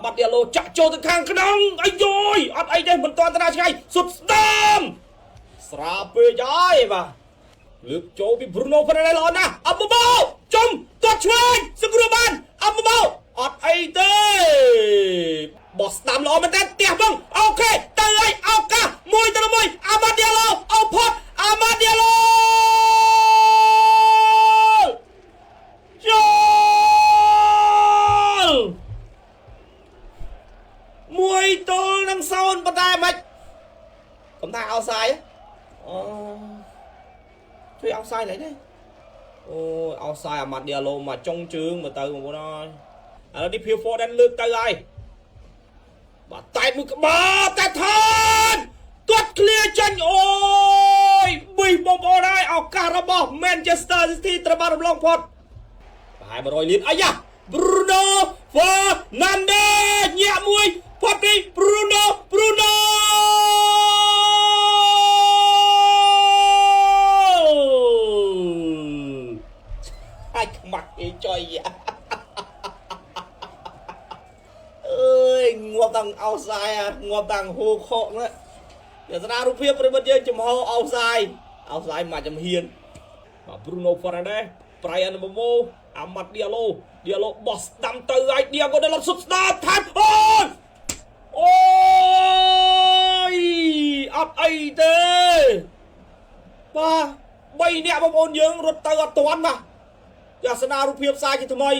បាត់ឌីឡូចាក់ចូលទៅខាងក្នុងអាយយអត់អីទេមិនទាន់តាឆ្ងាយសុទ្ធស្ដាមស្រាពេកហើយបាទលើកចូលពី Bruno Fernandes ល្អណាស់អបបោចំទាត់ឆ្វេងសង្គ្រោះបានអបបោអត់អីទេបោះស្ដាំល្អមែនតើផ្ទះបងអូខេទៅហើយឱកាសមួយទៅមួយអាម៉ាឌីឡូអូផតអាម៉ាឌីឡូមួយទល់នឹង0ប៉ុន្តែមិនកំថាអោសាយអូជួយអោសាយlạiទេអូអោសាយអាម៉ាឌីឡូមកចុងជើងមកទៅបងប្អូនអើយឥឡូវនេះភីហ្វដែនលើកទៅហើយបាទតែមួយក្បាលតែថនទាត់ឃ្លាចាញ់អូយប៊ីបងប្អូនហើយឱកាសរបស់ Manchester City ត្រូវបានរំលងផុតប្រហែល100លានអាយ៉ា Bruno Fernandes ញាក់មួយផុតពី Bruno ហើយខ្មាក់អីចុយអើយងាប់តាំងអោសាយងាប់តាំងហូខកណាទស្សនារូបភាពប្រិមិត្តយើងចំហអោសាយមកចំហៀនបាទ Bruno Fernandes ប្រៃអានម៉ូអាម៉ាត់ឌីឡូបោះស្ដាំទៅហើយឌីយ៉ាហ្គោដេឡុតសុទ្ធស្ដាប់ថែមអូយអត់អីទេបាទ3នាក់បងប្អូនយើងរត់ទៅអត់ទាន់បាទទស្សនារូបភាពសាយជាថ្មី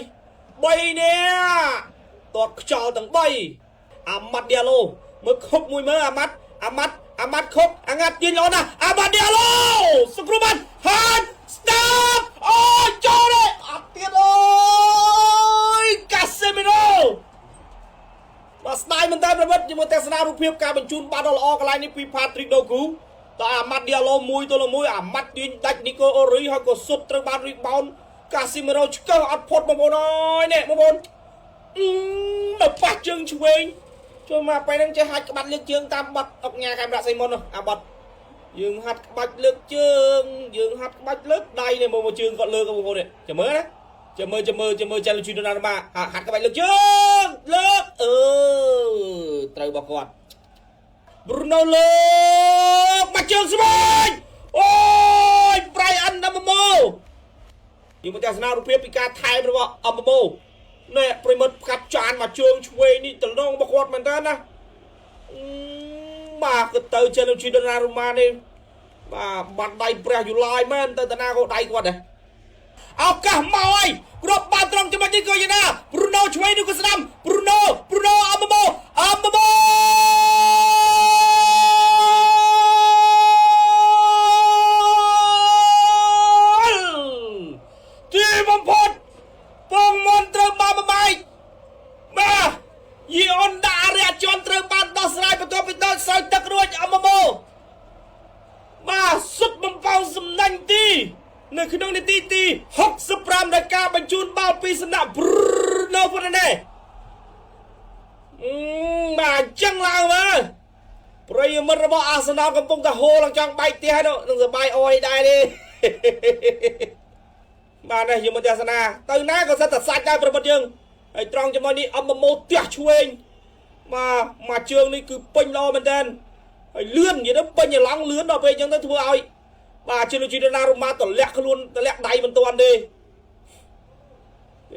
3នាក់ទាត់ខ្យល់ទាំង3អាម៉ាត់ឌីឡូមើលខុបមួយមើលអាម៉ាត់ខុបអាងាត់ទាញល្អណាស់អាម៉ាត់ឌីឡូសង្គ្រោះបានហានស្ដាប់អូយចូលទេអត់ទៀតអូយកាសេមីណូបាទស្ដាយមែនតើប្រវត្តិជាមួយទស្សនារូបភាពការបញ្ជូនបាល់ដ៏ល្អកន្លែងនេះពី Patrick Dogu តើអាម៉ាត់ឌីឡូមួយទល់នឹងមួយអាម៉ាត់ទាញដាច់នីកូអូរីហើយក៏សុទ្ធត្រូវបាន rebound កាស៊ីមីណូឆ្កឹះអត់ផុតបងប្អូនអើយនេះបងប្អូនដល់ប៉ះជើងឆ្វេងចូលមកពេលហ្នឹងចេះហាច់ក្បាច់លើកជើងតាមបាត់អុកញ៉ាខេមរៈសីមុនអាបាត់យើងហាត់ក្បាច់លើកជើងយើងហាត់ក្បាច់លើកដៃនេះមកជើងគាត់លើកបងប្អូននេះចាំមើលណាចាំមើលចាលូជីដូណារ៉ាម៉ាហាត់ក្បាច់លើកជើងលើកត្រូវរបស់គាត់ Bruno លើកមកជើងស្វែងអូយ Brian Mbeumo យើងមកទស្សនារូបភាពពីការថែមរបស់ Mbeumo នេះប្រិមិត្តកាប់ចានមកជើងឆ្វេងនេះតលងរបស់គាត់មែនតើណាបាទក៏ទៅចេះនឹងជីដូណារ៉ូម៉ានេះបាទបាត់ដៃព្រះយូឡាយមែនទៅតាណាក៏ដៃគាត់ដែរឱកាសមកហើយគ្រប់បាល់ត្រង់ចំណុចនេះក៏យ៉ាងណា Bruno ឆ្វេងនេះក៏ស្ដាំ Bruno Mbeumo ទីបំផុតពងមន់ត្រូវបានបំបែកបាទយីអនដារៈជន់ត្រូវបានដោះស្រាយបន្ទាប់ពីដល់សោយទឹករួចអមម៉ូបាទសុទ្ធបំផៅសំណាញ់ទីនៅក្នុងនាទីទី65នៃការបញ្ជូនបាល់ពីសំណាក់ Bruno Fernandes បាទអញ្ចឹងឡើងមើលប្រិយមិត្តរបស់ Arsenal កំពុងតែហូរឡើងចង់បែកផ្ទះហើយនឹងសបាយអយដែរទេបាទនេះយើងមកទស្សនាទៅណាក៏សិតតែសាច់ដែរប្រិមិត្តយើងហើយត្រង់ជាមួយនេះអមម៉ូទះឆ្វេងបាទមកជើងនេះគឺពេញល្អមែនតើហើយលឿននិយាយទៅពេញអឡង់លឿនដល់ពេលអញ្ចឹងទៅធ្វើឲ្យបាទជាជីដូណារ៉ូម៉ាទម្លាក់ខ្លួនទម្លាក់ដៃមិនទាន់ទេ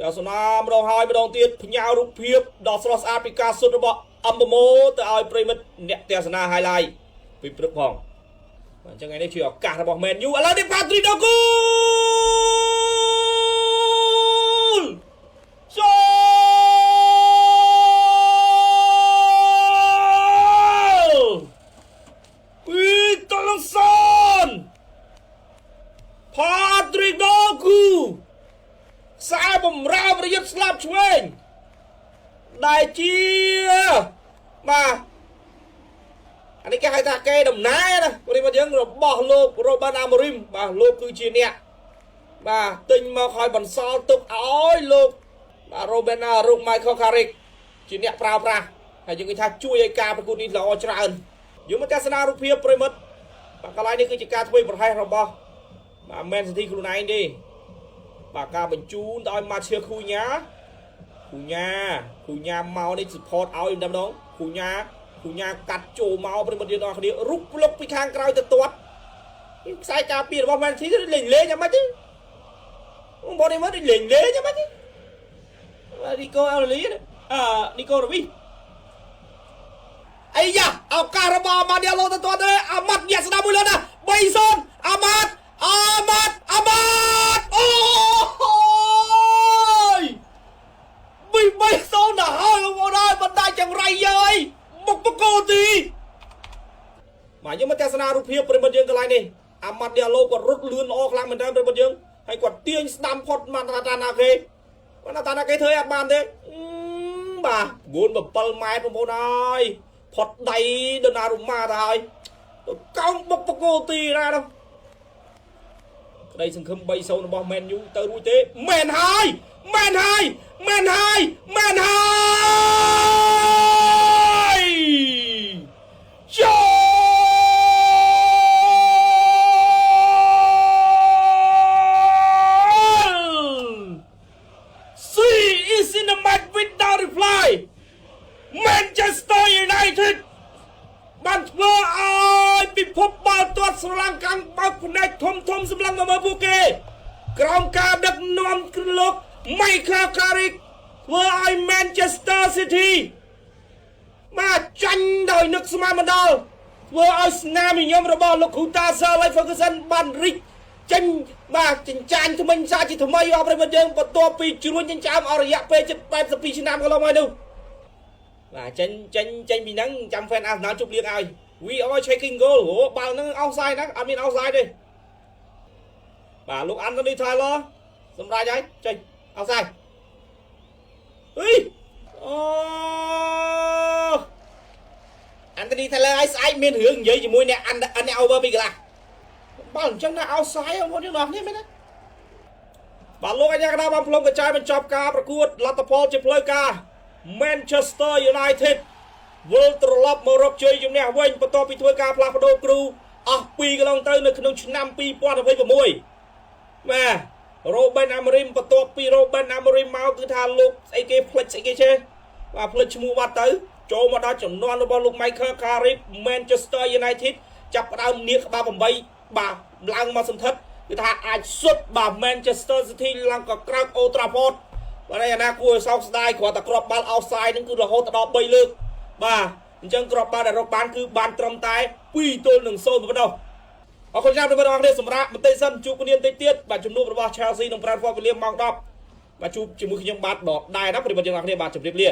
អាសនាម្ដងហើយម្ដងទៀតផ្ញើរូបភាពដ៏ស្រស់ស្អាតពីការសុទ្ធរបស់អមម៉ូទៅឲ្យប្រិមិត្តអ្នកទស្សនា highlight ពីព្រឹកផងអញ្ចឹងថ្ងៃនេះជាឱកាសរបស់ Man U ឥឡូវនេះ Patrick Dogu Patrick Dogu ខ្សែបំរើប្រយុទ្ធស្លាប់ឆ្វេងដែលជាបាទអានេះគេហៅថាគេដំណើរណាប្រិមត្តយើងរបស់លោក Ruben Amorim បាទលោកគឺជាអ្នកបាទទិញមកឲ្យបន្សល់ទុកឲ្យលោកបាទ Michael Carrick ជាអ្នកប្រើប្រាស់ហើយយើងនិយាយថាជួយឲ្យការប្រកួតនេះល្អច្រើនយើងមកទស្សនារូបភាពប្រិមិត្តបាទកន្លែងនេះគឺជាការធ្វើប្រហែសរបស់បាទ Man City ខ្លួនឯងទេបាទការបញ្ជូនទៅឲ្យ Matheus Cunha គូញ៉ាមកនេះ support ឲ្យម្ដងគូញ៉ាកាត់ចូលមកប្រិមត្តយើងអស់គ្នារុកភ្លុកពីខាងក្រោយទៅទាត់ខ្សែការពាររបស់ Man City លេងយ៉ាងម៉េចទេបងនេះមកលេងយ៉ាងម៉េចទេនីកូអលលីនីកូរវីអីយ៉ាឱកាសរបស់ម៉ាឌីយ៉ាឡូទៅទាត់ទេអាម៉ាត់ញាក់ស្ដាប់មួយលើណា 3-0 អាម៉ាត់អូយ3-0 ដល់ហើយបងប្អូនអើយបណ្ដាចង្រៃយើយមុខបកោទីមកយើងមកទស្សនារូបភាពប្រិមត្តយើងកន្លែងនេះអាម៉ាត់ឌីយ៉ាឡូគាត់រត់លឿនល្អខ្លាំងមែនតើប្រិមត្តយើងហើយគាត់ទាញស្ដាំផុតមកតាណាគេធ្វើអត់បានទេបាទងួន7ម៉ែត្របងប្អូនអើយផុតដៃដូណារូម៉ាទៅហើយកោងបុកបកោទីណានោះក្តីសង្ឃឹម 3-0 របស់ Man U ទៅរួចទេមែនហើយis in the match without reply Manchester United បានធ្វើឲ្យពិភពបាល់ទាត់ស្រឡាំងកាំងបើកផ្នែកធំសម្លឹងមកមើលពួកគេក្រោមការដឹកនាំលោក Michael Carrick ធ្វើឲ្យ Manchester City មកចាញ់ដោយនឹកស្មានមិនដល់ធ្វើឲ្យស្នាមញញឹមរបស់លោក Sir Alex Ferguson បានរីកចេញបាទចិញ្ចាញថ្មិញសាជាថ្មីអបរិមត្តយើងបន្ទាប់ពីជ្រួញចិញ្ចើមអស់រយៈពេលជិត82ឆ្នាំកន្លងមកនោះបាទចេញពីហ្នឹងចាំ fan Arsenal ជប់លៀងឲ្យ we are checking goal អូបាល់ហ្នឹង offside ណាអត់មាន offside ទេបាទលោក Anthony Taylor សម្រាប់ហើយចេញ offside អីអូ Anthony Taylor ឲ្យស្អែកមានរឿងនិយាយជាមួយអ្នក over ពីកន្លះបាល់អញ្ចឹងណា offside បងប្អូនយើងអស់គ្នាមែនទេបាទលោកអាញាកណ្ដាលបានផ្លុំកញ្ចែបញ្ចប់ការប្រកួតលទ្ធផលជាផ្លូវការ Manchester United វិលត្រឡប់មករកជ័យជំនះវិញបន្ទាប់ពីធ្វើការផ្លាស់ប្ដូរគ្រូអស់2កន្លងទៅនៅក្នុងឆ្នាំ2026បាទ Ruben Amorim បន្ទាប់ពី Ruben Amorim មកគឺថាលោកស្អីគេផ្លិចស្អីគេចេះបាទផ្លិចឈ្មោះបាត់ទៅចូលមកដល់ចំនួនរបស់លោក Michael Carrick Manchester United ចាប់ផ្ដើមនាកក្បាល8បាទឡើងមកសន្ធិដ្ឋគឺថាអាចសុទ្ធបាទ Manchester City ឡើងក៏ក្រោក Old Trafford បាទឯណាគួរឲ្យសោកស្ដាយគ្រាន់តែគ្រាប់បាល់ offside នឹងគឺរហូតដល់3លើកបាទអញ្ចឹងគ្រាប់បាល់ដែលរកបានគឺបានត្រឹមតែ2-0ប៉ុណ្ណោះអរគុណច្រើនបងប្អូនសម្រាប់បន្តិចសិនជួបគ្នាបន្តិចទៀតបាទជំនួបរបស់ Chelsea និង Brentford វេលាម៉ោង 10បាទជួបជាមួយខ្ញុំបាទដកដែរណាប្រិយមិត្តយើងអរគ្នាបាទជម្រាបលា